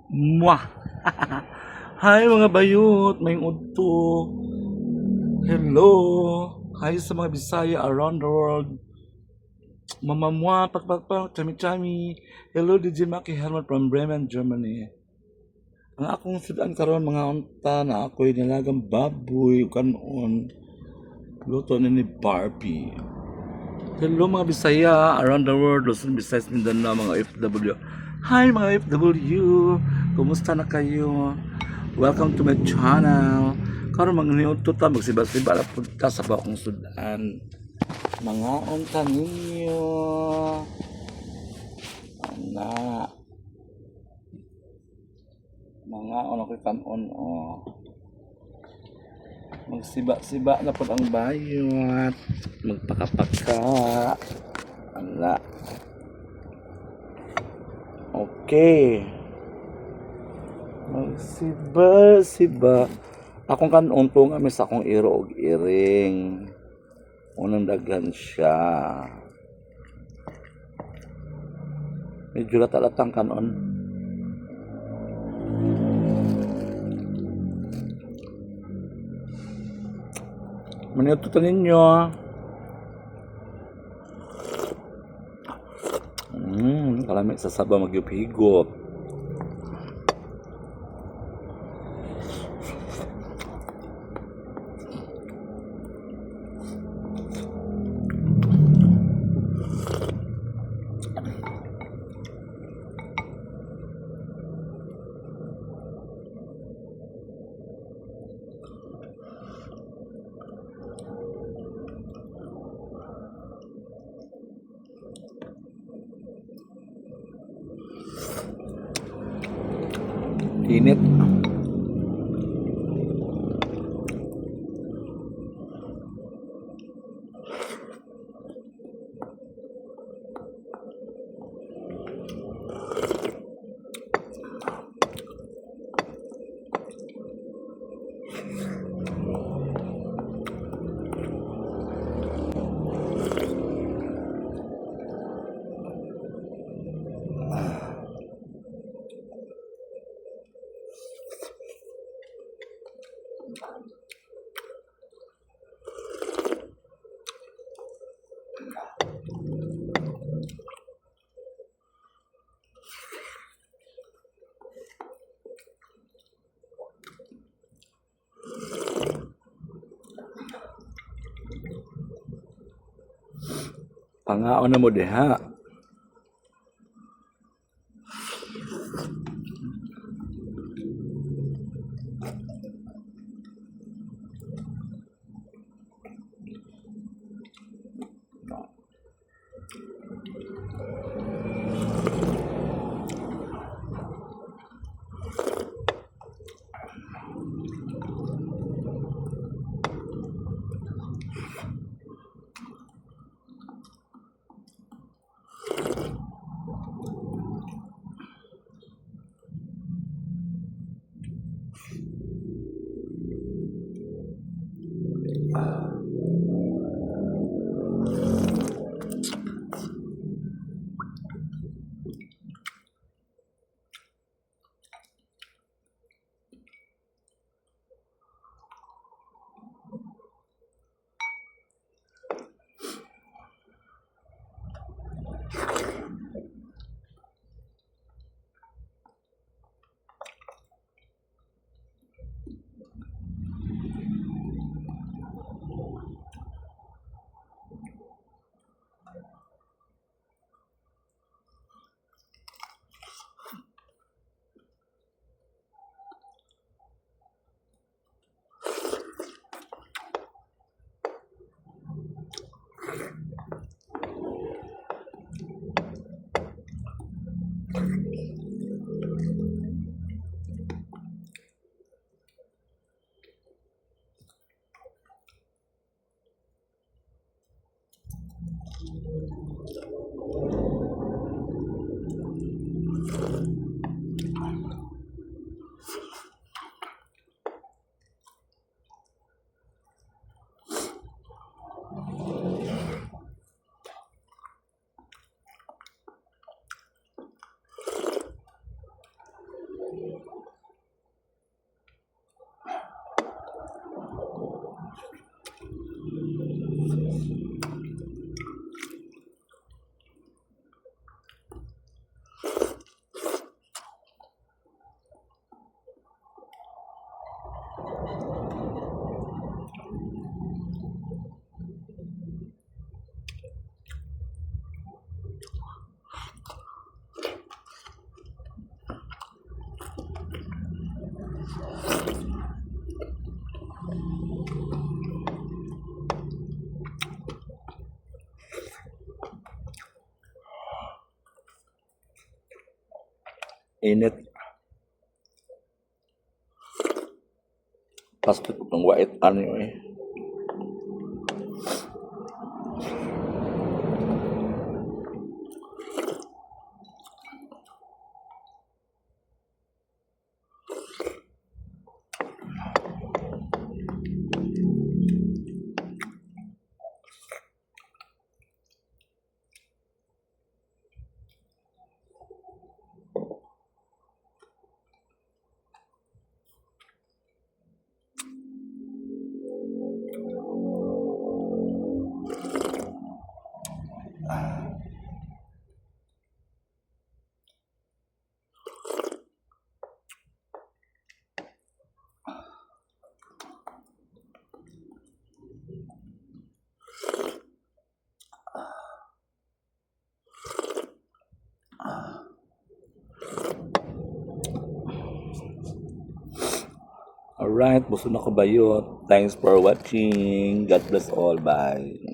Mwah! Hi mga bayot, may udto. Hello! Hi sa mga Bisaya around the world. Mamamwa, pakpakpak, chami-chami. Hello, DJ Maki Helmet from Bremen, Germany. Ang akong sudan karon mga unta na ako'y nilagang baboy kanon. Luto ni Barbie. Hello mga Bisaya around the world, Luzon, Visayas, Mindanao, mga FW. Hi mga FW! Kumusta na kayo? Welcome to my channel. Karon magniudto ta magsiba-siba na punta sa bakong sudan. Mga unta ninyo. Ana. Mga ono kay kanon magsiba-siba na pud ang bayot. Magpakapaka. Ala. Okay. Magsiba-siba. Akong kanon to nga mis akong iro og iring. Unang daghan siya. Medyo lata-latang kanon. Maniudto ta ninyo. Kalami sa saba magyup-higop. Init. Pangaon na mo diha. Init. Pasti ng white ano eh. Alright, busog na ko bayot. Thanks for watching. God bless all. Bye.